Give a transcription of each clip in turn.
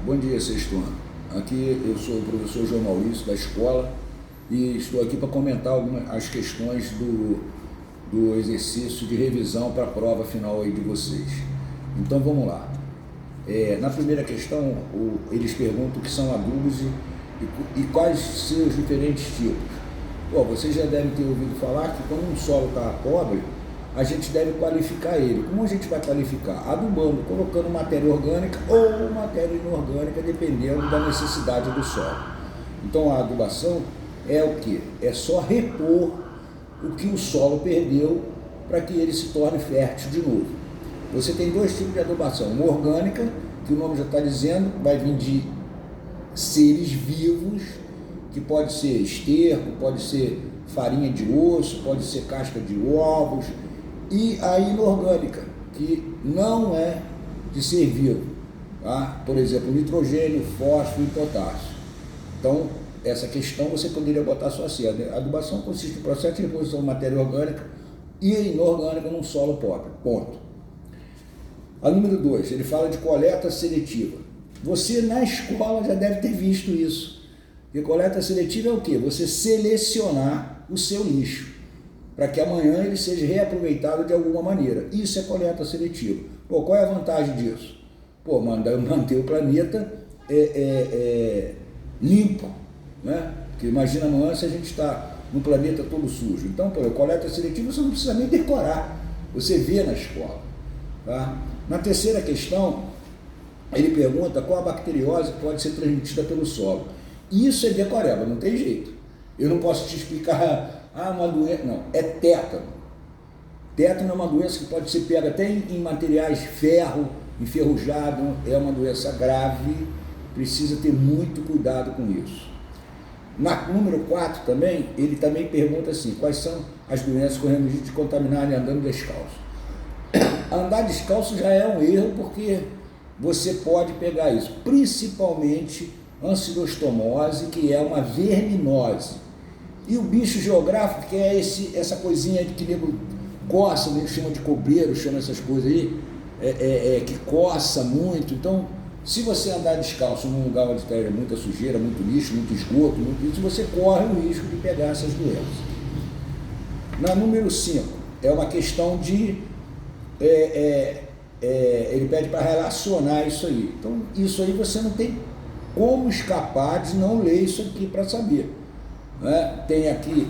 Bom dia, sexto ano. Aqui eu sou o professor João Maurício da escola e estou aqui para comentar as questões do exercício de revisão para a prova final aí de vocês. Então vamos lá. Na primeira questão, eles perguntam o que são adubos e quais seus diferentes tipos. Vocês já devem ter ouvido falar que quando um solo está pobre, a gente deve qualificar ele. Como a gente vai qualificar? Adubando, colocando matéria orgânica ou matéria inorgânica, dependendo da necessidade do solo. Então a adubação é o quê? É só repor o que o solo perdeu para que ele se torne fértil de novo. Você tem dois tipos de adubação. Uma orgânica, que o nome já está dizendo, vai vir de seres vivos, que pode ser esterco, pode ser farinha de osso, pode ser casca de ovos, e a inorgânica, que não é de ser vivo, tá? Por exemplo, nitrogênio, fósforo e potássio. Então, essa questão você poderia botar só assim: a adubação consiste no processo de reposição de matéria orgânica e inorgânica num solo pobre, ponto. A número 2, ele fala de coleta seletiva. Você na escola já deve ter visto isso. E coleta seletiva é o quê? Você selecionar o seu lixo para que amanhã ele seja reaproveitado de alguma maneira. Isso é coleta seletiva. Qual é a vantagem disso? Manter o planeta limpo, né? Porque imagina amanhã se a gente está no planeta todo sujo. Então, coleta seletiva você não precisa nem decorar, você vê na escola, tá? Na terceira questão, ele pergunta qual a bacteriose pode ser transmitida pelo solo. Isso é decoreba, não tem jeito. Eu não posso te explicar, uma doença, não, é tétano. Tétano é uma doença que pode ser pega até em materiais ferro, enferrujado, é uma doença grave, precisa ter muito cuidado com isso. Na número 4 também, ele também pergunta assim, quais são as doenças correndo risco de contaminarem andando descalço. Andar descalço já é um erro, porque você pode pegar isso, principalmente ancilostomose, que é uma verminose. E o bicho geográfico, que é essa coisinha que nego coça, nego chama de cobreiro, chama essas coisas aí, que coça muito. Então, se você andar descalço num lugar onde tem muita sujeira, muito lixo, muito esgoto, muito isso, você corre o risco de pegar essas doenças. Na número 5, é uma questão de... ele pede para relacionar isso aí. Então, isso aí você não tem como escapar de não ler isso aqui para saber, né? Tem aqui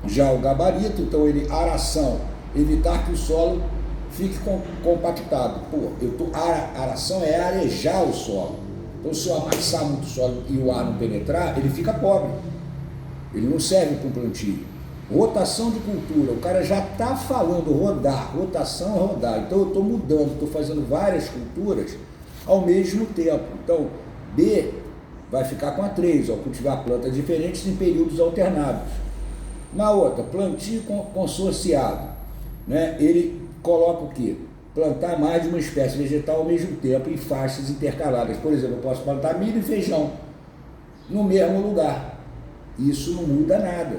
já o gabarito, então aração, evitar que o solo fique compactado. Aração é arejar o solo. Então, se eu amassar muito o solo e o ar não penetrar, ele fica pobre, ele não serve para um plantio. Rotação de cultura, o cara já está falando rodar, rotação é rodar. Então eu estou mudando, estou fazendo várias culturas ao mesmo tempo. Então B vai ficar com a 3, ao cultivar plantas diferentes em períodos alternados. Na outra, plantio consorciado, né? Ele coloca o quê? Plantar mais de uma espécie vegetal ao mesmo tempo em faixas intercaladas. Por exemplo, eu posso plantar milho e feijão no mesmo lugar. Isso não muda nada.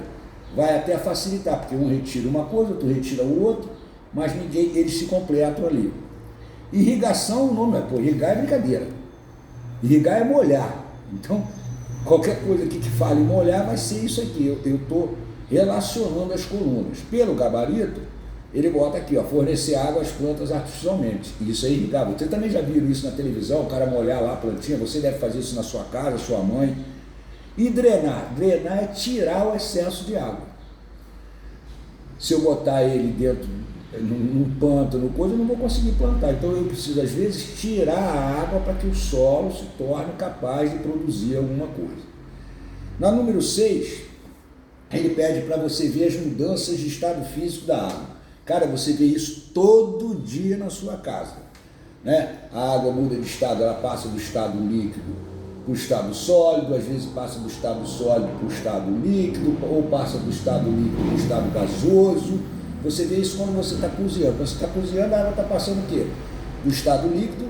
Vai até facilitar, porque um retira uma coisa, outro retira o outro, mas eles se completam ali. Irrigação, o nome irrigar é brincadeira. Irrigar é molhar. Então, qualquer coisa aqui que fale molhar vai ser isso aqui. Eu estou relacionando as colunas. Pelo gabarito, ele bota aqui, fornecer água às plantas artificialmente. Isso é irrigar. Você também já viu isso na televisão, o cara molhar lá a plantinha, você deve fazer isso na sua casa, sua mãe. E drenar. Drenar é tirar o excesso de água. Se eu botar ele dentro, num pântano, eu não vou conseguir plantar. Então eu preciso, às vezes, tirar a água para que o solo se torne capaz de produzir alguma coisa. Na número 6, ele pede para você ver as mudanças de estado físico da água. Cara, você vê isso todo dia na sua casa, né? A água muda de estado, ela passa do estado líquido para o estado sólido, às vezes passa do estado sólido para o estado líquido, ou passa do estado líquido para o estado gasoso. Você vê isso quando você está cozinhando. Quando você está cozinhando, a água está passando o quê? Do estado líquido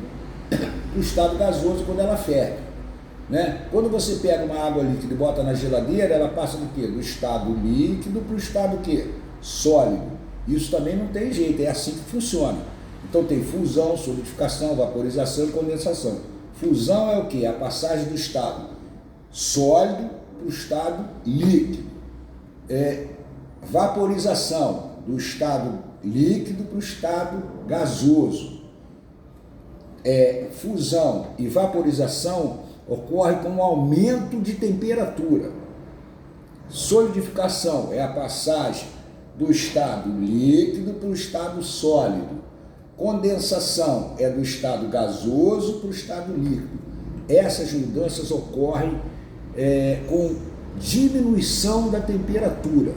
para o estado gasoso quando ela ferve, né? Quando você pega uma água líquida e bota na geladeira, ela passa do quê? Do estado líquido para o estado o quê? Sólido. Isso também não tem jeito, é assim que funciona. Então tem fusão, solidificação, vaporização e condensação. Fusão é o quê? A passagem do estado sólido para o estado líquido. Vaporização do estado líquido para o estado gasoso. Fusão e vaporização ocorre com um aumento de temperatura. Solidificação é a passagem do estado líquido para o estado sólido. Condensação é do estado gasoso para o estado líquido. Essas mudanças ocorrem com diminuição da temperatura.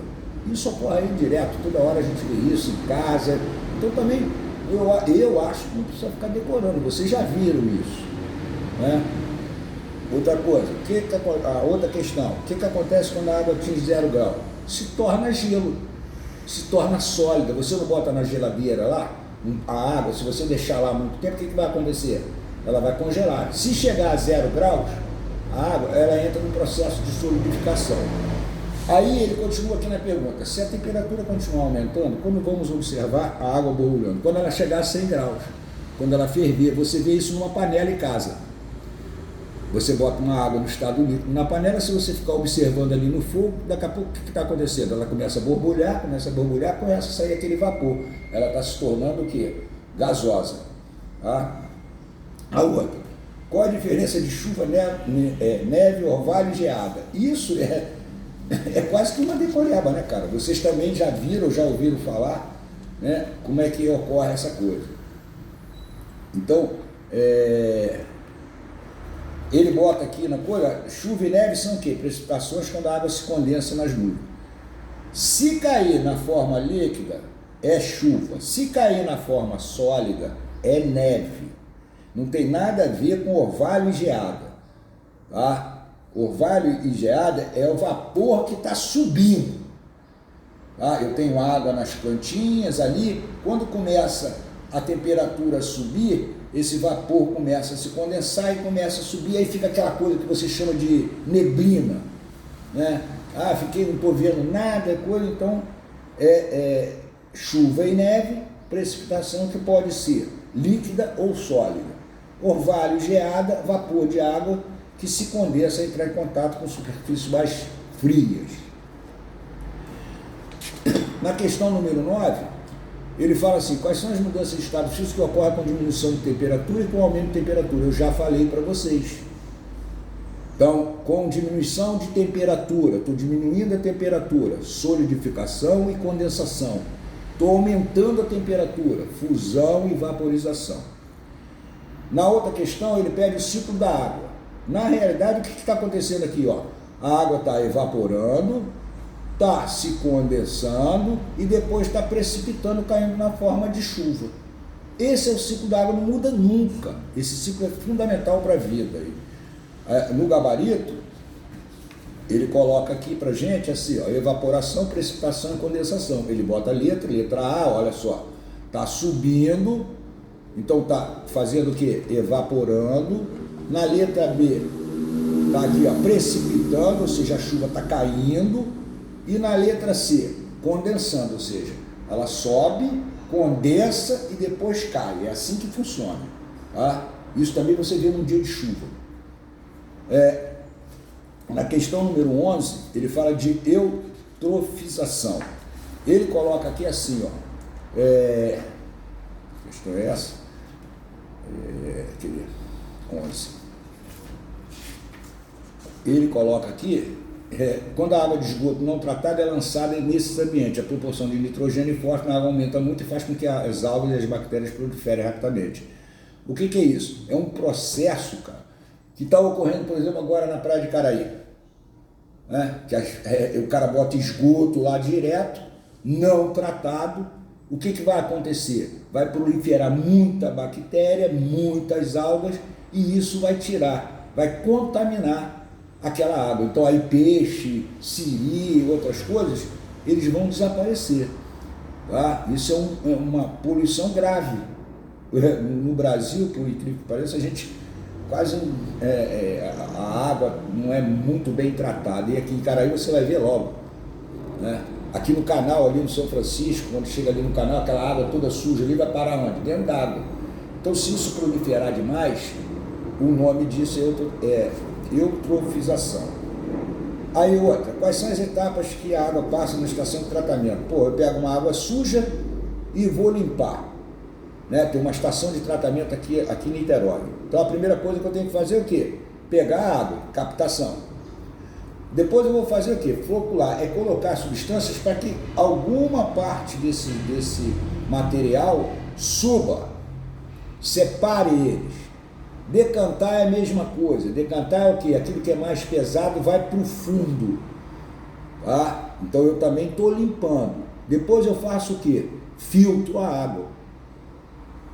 Isso ocorre aí direto, toda hora a gente vê isso em casa. Então também eu acho que não precisa ficar decorando, vocês já viram isso, né? Outra coisa, a outra questão, o que acontece quando a água atinge 0 grau? Se torna gelo, se torna sólida. Você não bota na geladeira lá a água, se você deixar lá muito tempo, o que vai acontecer? Ela vai congelar. Se chegar a 0 graus, a água ela entra no processo de solidificação. Aí ele continua aqui na pergunta, se a temperatura continuar aumentando, quando vamos observar a água borbulhando? Quando ela chegar a 100 graus, quando ela ferver, você vê isso numa panela em casa. Você bota uma água no estado líquido na panela, se você ficar observando ali no fogo, daqui a pouco o que está acontecendo? Ela começa a borbulhar, começa a sair aquele vapor. Ela está se tornando o quê? Gasosa. Tá? A outra, qual a diferença de chuva, neve, orvalho e geada? Isso é quase que uma decoreba, né, cara? Vocês também já viram, já ouviram falar, né, como é que ocorre essa coisa. Então, ele bota aqui na coisa, chuva e neve são o quê? Precipitações quando a água se condensa nas nuvens. Se cair na forma líquida, é chuva. Se cair na forma sólida, é neve. Não tem nada a ver com orvalho e geada. Tá? Orvalho e geada é o vapor que está subindo. Tá? Eu tenho água nas plantinhas ali, quando começa a temperatura a subir, esse vapor começa a se condensar e começa a subir, aí fica aquela coisa que você chama de neblina, né? Fiquei, não estou vendo nada, coisa. Então chuva e neve, precipitação que pode ser líquida ou sólida. Orvalho e geada, vapor de água que se condensa e entrar em contato com superfícies mais frias. Na questão número 9, ele fala assim, quais são as mudanças de estado físico que ocorrem com diminuição de temperatura e com aumento de temperatura? Eu já falei para vocês. Então, com diminuição de temperatura, estou diminuindo a temperatura, solidificação e condensação. Estou aumentando a temperatura, fusão e vaporização. Na outra questão, ele pede o ciclo da água. Na realidade, o que está acontecendo aqui? A água está evaporando, está se condensando e depois está precipitando, caindo na forma de chuva. Esse é o ciclo da água, não muda nunca. Esse ciclo é fundamental para a vida. No gabarito, ele coloca aqui para a gente assim, evaporação, precipitação e condensação. Ele bota a letra A, olha só, está subindo, então está fazendo o quê? Evaporando. Na letra B, está aqui, precipitando, ou seja, a chuva está caindo. E na letra C, condensando, ou seja, ela sobe, condensa e depois cai. É assim que funciona. Tá? Isso também você vê num dia de chuva. Na questão número 11, ele fala de eutrofização. Ele coloca aqui assim, a questão é essa, 11. Ele coloca aqui, quando a água de esgoto não tratada é lançada nesses ambientes, a proporção de nitrogênio e fósforo na água aumenta muito e faz com que as algas e as bactérias proliferem rapidamente. O que é isso? É um processo, cara, que está ocorrendo, por exemplo, agora na praia de Caraí. Que o cara bota esgoto lá direto, não tratado. O que vai acontecer? Vai proliferar muita bactéria, muitas algas, e isso vai vai contaminar aquela água. Então aí peixe, siri, outras coisas, eles vão desaparecer. Tá? Isso é uma poluição grave. No Brasil, por incrível que pareça, a gente quase a água não é muito bem tratada. E aqui em Caraí você vai ver logo, né? Aqui no canal, ali no São Francisco, quando chega ali no canal, aquela água toda suja ali vai parar onde? Dentro d'água. Então, se isso proliferar demais, o nome disso é eutrofização. Aí outra, quais são as etapas que a água passa na estação de tratamento? Pô, eu pego uma água suja e vou limpar. Né? Tem uma estação de tratamento aqui em Niterói. Então a primeira coisa que eu tenho que fazer é o quê? Pegar a água, captação. Depois eu vou fazer o quê? Flocular, é colocar substâncias para que alguma parte desse material suba, separe eles. Decantar é a mesma coisa. Decantar é o quê? Aquilo que é mais pesado vai para o fundo. Tá? Então eu também estou limpando. Depois eu faço o quê? Filtro a água.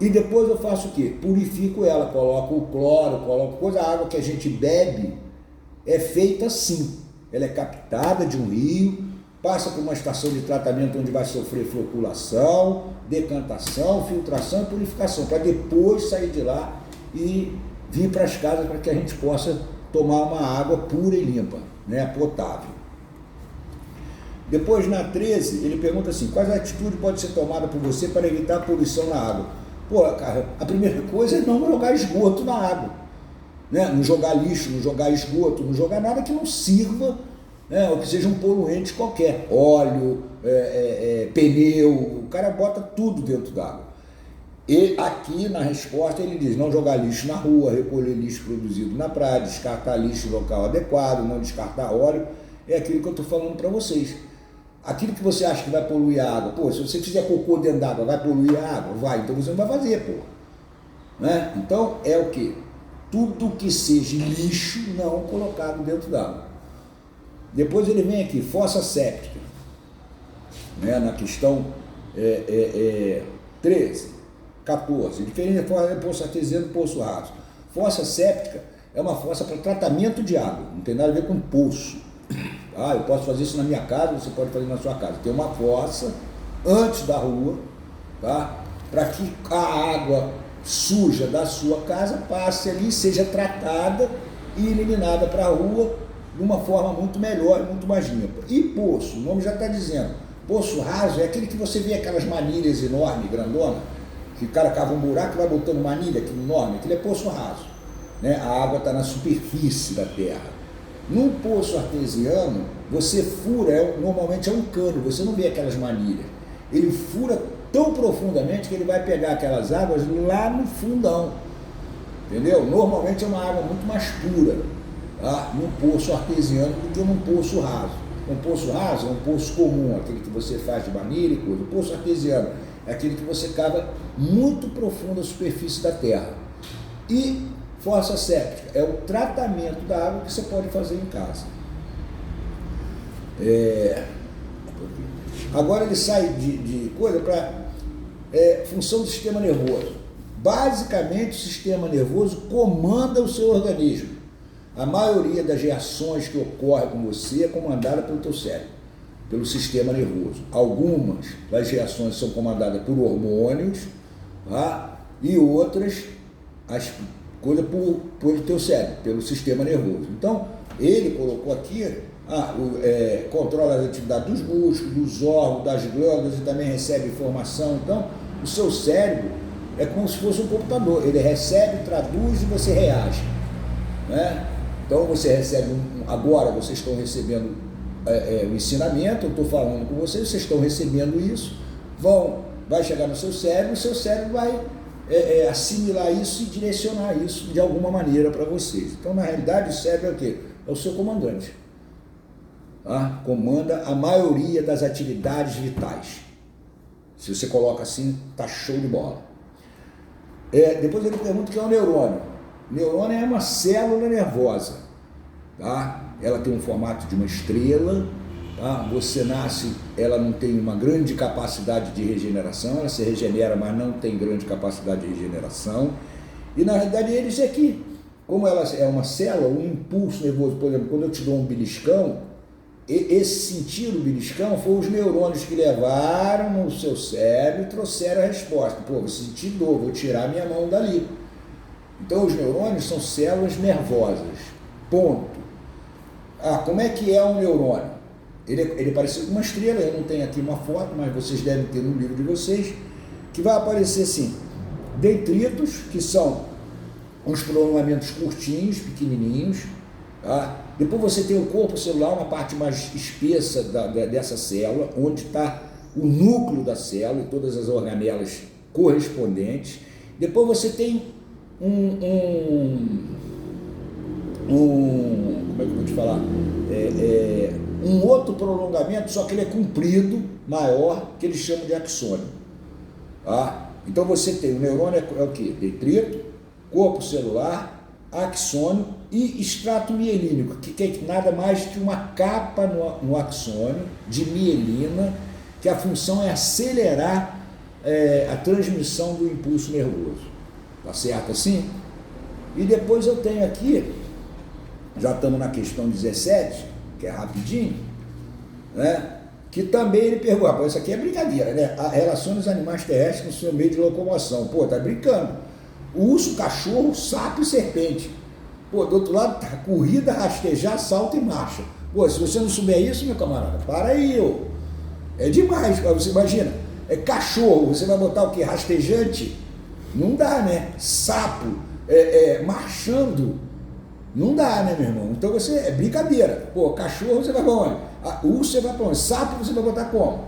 E depois eu faço o quê? Purifico ela, coloco o cloro, coloco coisa. A água que a gente bebe é feita assim. Ela é captada de um rio, passa por uma estação de tratamento onde vai sofrer floculação, decantação, filtração e purificação, para depois sair de lá e vir para as casas para que a gente possa tomar uma água pura e limpa, né, potável. Depois, na 13, ele pergunta assim, quais atitudes podem ser tomadas por você para evitar a poluição na água? Pô, cara, a primeira coisa é não jogar esgoto na água, né? Não jogar lixo, não jogar esgoto, não jogar nada que não sirva, né, ou que seja um poluente qualquer, óleo, pneu, o cara bota tudo dentro d'água. E aqui na resposta ele diz, não jogar lixo na rua, recolher lixo produzido na praia, descartar lixo em local adequado, não descartar óleo, é aquilo que eu estou falando para vocês. Aquilo que você acha que vai poluir a água, pô, se você fizer cocô dentro d'água, vai poluir a água? Vai, então você não vai fazer, pô. Né? Então é o quê? Tudo que seja lixo não colocado dentro d'água. Depois ele vem aqui, fossa séptica, né? Na questão 13, 14, diferente de poço artesiano e poço raso. Fossa séptica é uma fossa para tratamento de água, não tem nada a ver com poço. Ah, eu posso fazer isso na minha casa, você pode fazer na sua casa. Tem uma fossa antes da rua, tá? Para que a água suja da sua casa passe ali, seja tratada e eliminada para a rua de uma forma muito melhor e muito mais limpa. E poço, o nome já está dizendo, poço raso é aquele que você vê aquelas manilhas enormes, grandonas, que o cara cava um buraco e vai botando manilha aqui enorme, aquilo é poço raso, né? A água está na superfície da terra. Num poço artesiano, você fura, normalmente é um cano, você não vê aquelas manilhas. Ele fura tão profundamente que ele vai pegar aquelas águas lá no fundão, entendeu? Normalmente é uma água muito mais pura, tá? Num poço artesiano do que num poço raso. Um poço raso é um poço comum, aquele que você faz de manilha e coisa. O poço artesiano é aquele que você cava muito profundo a superfície da terra. E fossa séptica é o tratamento da água que você pode fazer em casa. Agora ele sai de coisa para função do sistema nervoso. Basicamente, o sistema nervoso comanda o seu organismo. A maioria das reações que ocorrem com você é comandada pelo teu cérebro, pelo sistema nervoso. Algumas das reações são comandadas por hormônios, tá? E outras as coisas por teu cérebro, pelo sistema nervoso. Então, ele colocou aqui, controla as atividades dos músculos, dos órgãos, das glândulas e também recebe informação. Então, o seu cérebro é como se fosse um computador, ele recebe, traduz e você reage, né? Então, você recebe, agora vocês estão recebendo o ensinamento, eu estou falando com vocês, vocês estão recebendo isso, vai chegar no seu cérebro, o seu cérebro vai assimilar isso e direcionar isso de alguma maneira para vocês. Então, na realidade, o cérebro é o quê? É o seu comandante. Tá? Comanda a maioria das atividades vitais. Se você coloca assim, tá show de bola. Depois ele pergunta o que é um neurônio. Neurônio é uma célula nervosa. Tá? Ela tem um formato de uma estrela. Tá? Você nasce, ela não tem uma grande capacidade de regeneração, ela se regenera, mas não tem grande capacidade de regeneração. E na realidade eles aqui, como ela é uma célula, um impulso nervoso, por exemplo, quando eu te dou um beliscão, esse sentir o beliscão foi os neurônios que levaram no seu cérebro e trouxeram a resposta. Pô, vou sentir dor, vou tirar minha mão dali. Então os neurônios são células nervosas. Ponto. Como é que é um neurônio? Ele é parecido com uma estrela, eu não tenho aqui uma foto, mas vocês devem ter no livro de vocês, que vai aparecer assim, detritos, que são uns prolongamentos curtinhos, pequenininhos, tá? Depois você tem o corpo celular, uma parte mais espessa dessa célula, onde está o núcleo da célula e todas as organelas correspondentes. Depois você tem como é que eu vou te falar? Um outro prolongamento, só que ele é comprido, maior, que eles chamam de axônio. Tá? Então você tem, o neurônio é o quê? Detrito, corpo celular, axônio e extrato mielínico, que é nada mais que uma capa no axônio de mielina, que a função é acelerar a transmissão do impulso nervoso. Tá certo assim? E depois eu tenho aqui, já estamos na questão 17, que é rapidinho, né? Que também ele pergunta, pô, isso aqui é brincadeira, né? Relações dos animais terrestres no seu meio de locomoção. Pô, tá brincando. Urso, cachorro, sapo e serpente. Pô, do outro lado, tá corrida, rastejar, salto e marcha. Pô, se você não souber isso, meu camarada, para aí, ô. É demais, você imagina. É cachorro, você vai botar o quê? Rastejante? Não dá, né? Sapo, marchando. Não dá, né, meu irmão? Então você, é brincadeira. Pô, cachorro você vai pra onde? Urso você vai pra onde? Sapo você vai botar como?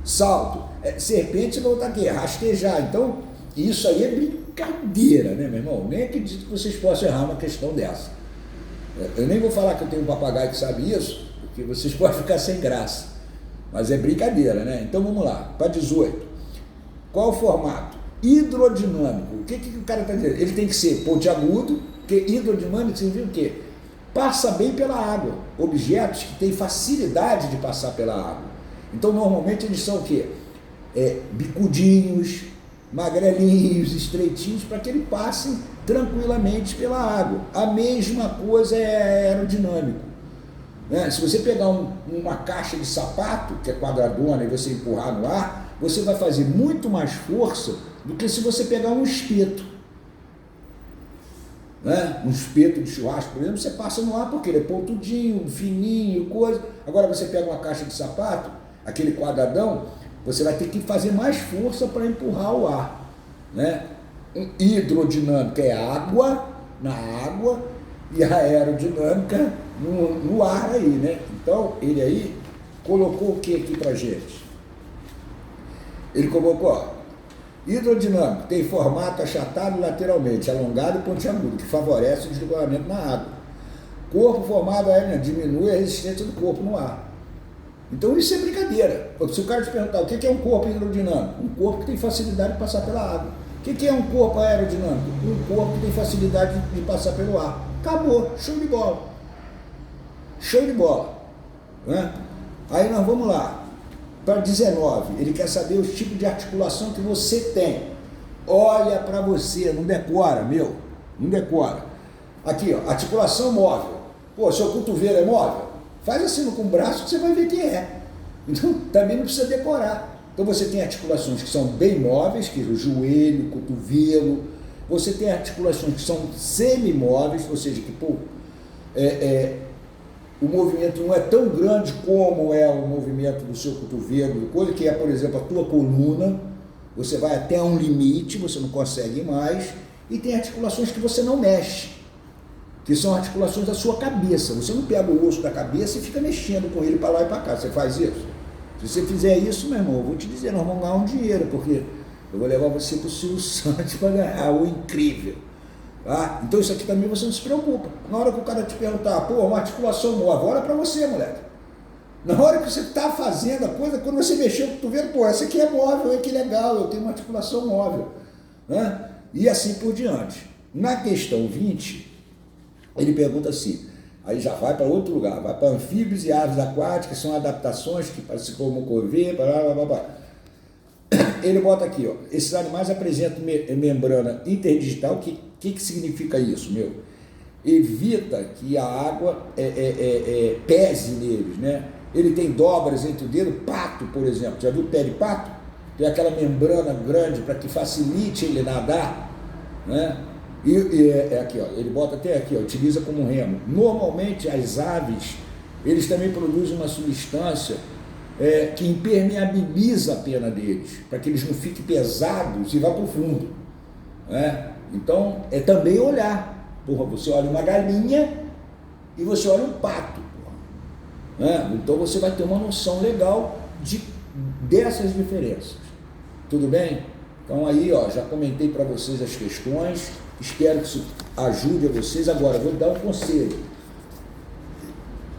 Salto. Serpente você vai botar aqui? Rastejar. Então, isso aí é brincadeira, né, meu irmão? Nem acredito que vocês possam errar uma questão dessa. Eu nem vou falar que eu tenho um papagaio que sabe isso, porque vocês podem ficar sem graça. Mas é brincadeira, né? Então vamos lá, para 18. Qual o formato? Hidrodinâmico. O que o cara está dizendo? Ele tem que ser pontiagudo, porque hidrodinâmico significa o quê? Passa bem pela água. Objetos que têm facilidade de passar pela água. Então normalmente eles são o quê? Bicudinhos, magrelinhos, estreitinhos, para que ele passe tranquilamente pela água. A mesma coisa é aerodinâmico. Se você pegar uma caixa de sapato, que é quadradona, e você empurrar no ar, você vai fazer muito mais força do que se você pegar um espeto. Um espeto de churrasco, por exemplo, você passa no ar porque ele é pontudinho, fininho, coisa. Agora você pega uma caixa de sapato, aquele quadradão, você vai ter que fazer mais força para empurrar o ar. Hidrodinâmica é água, na água, e a aerodinâmica no ar aí, né? Então, ele aí colocou o que aqui pra gente? Ele colocou, ó, hidrodinâmico, tem formato achatado lateralmente, alongado e pontiagudo, que favorece o desdobramento na água. Corpo formado aérea, diminui a resistência do corpo no ar. Então isso é brincadeira. Se o cara te perguntar o que é um corpo hidrodinâmico? Um corpo que tem facilidade de passar pela água. O que é um corpo aerodinâmico? Um corpo que tem facilidade de passar pelo ar. Acabou, show de bola. Show de bola. Aí nós vamos lá. Para 19, ele quer saber os tipos de articulação que você tem. Olha para você, não decora, meu. Não decora. Aqui, ó, articulação móvel. Pô, seu cotovelo é móvel? Faz assim com o braço que você vai ver que é. Então, também não precisa decorar. Então, você tem articulações que são bem móveis, que é o joelho, cotovelo. Você tem articulações que são semimóveis, ou seja, que, pô, o movimento não é tão grande como é o movimento do seu cotovelo, coisa que é, por exemplo, a tua coluna. Você vai até um limite, você não consegue mais. E tem articulações que você não mexe, que são articulações da sua cabeça. Você não pega o osso da cabeça e fica mexendo com ele para lá e para cá. Você faz isso? Se você fizer isso, meu irmão, eu vou te dizer, nós vamos ganhar um dinheiro, porque eu vou levar você para o Silvio Santos para ganhar o incrível. Então isso aqui também você não se preocupa. Na hora que o cara te perguntar, pô, uma articulação móvel, olha para você, moleque. Na hora que você está fazendo a coisa, quando você mexer o cotovelo, pô, essa aqui é móvel, olha que legal, eu tenho uma articulação móvel. E assim por diante. Na questão 20, ele pergunta assim, aí já vai para outro lugar, vai para anfíbios e aves aquáticas, são adaptações que se locomover, blá, blá, blá. Ele bota aqui, ó, esses animais apresentam membrana interdigital. O que significa isso, meu? Evita que a água pese neles, né? Ele tem dobras entre o dedo, pato, por exemplo. Já viu o pé de pato? Tem aquela membrana grande para que facilite ele nadar, né? Aqui, ó, ele bota até aqui, ó, utiliza como remo. Normalmente as aves, eles também produzem uma substância que impermeabiliza a pena deles, para que eles não fiquem pesados e vá para o fundo. Então, é também olhar. Porra, você olha uma galinha e você olha um pato. Né? Então, você vai ter uma noção legal dessas diferenças. Tudo bem? Então, aí, ó, já comentei para vocês as questões. Espero que isso ajude a vocês. Agora, vou dar um conselho.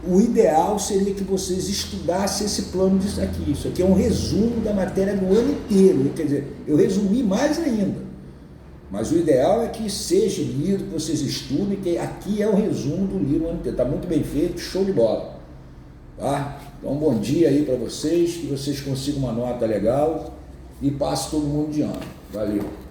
O ideal seria que vocês estudassem esse plano disso aqui. Isso aqui é um resumo da matéria do ano inteiro. Quer dizer, eu resumi mais ainda. Mas o ideal é que seja lido, que vocês estudem, que aqui é o resumo do livro do ano inteiro. Está muito bem feito, show de bola. Tá? Então, bom dia aí para vocês, que vocês consigam uma nota legal e passe todo mundo de ano. Valeu!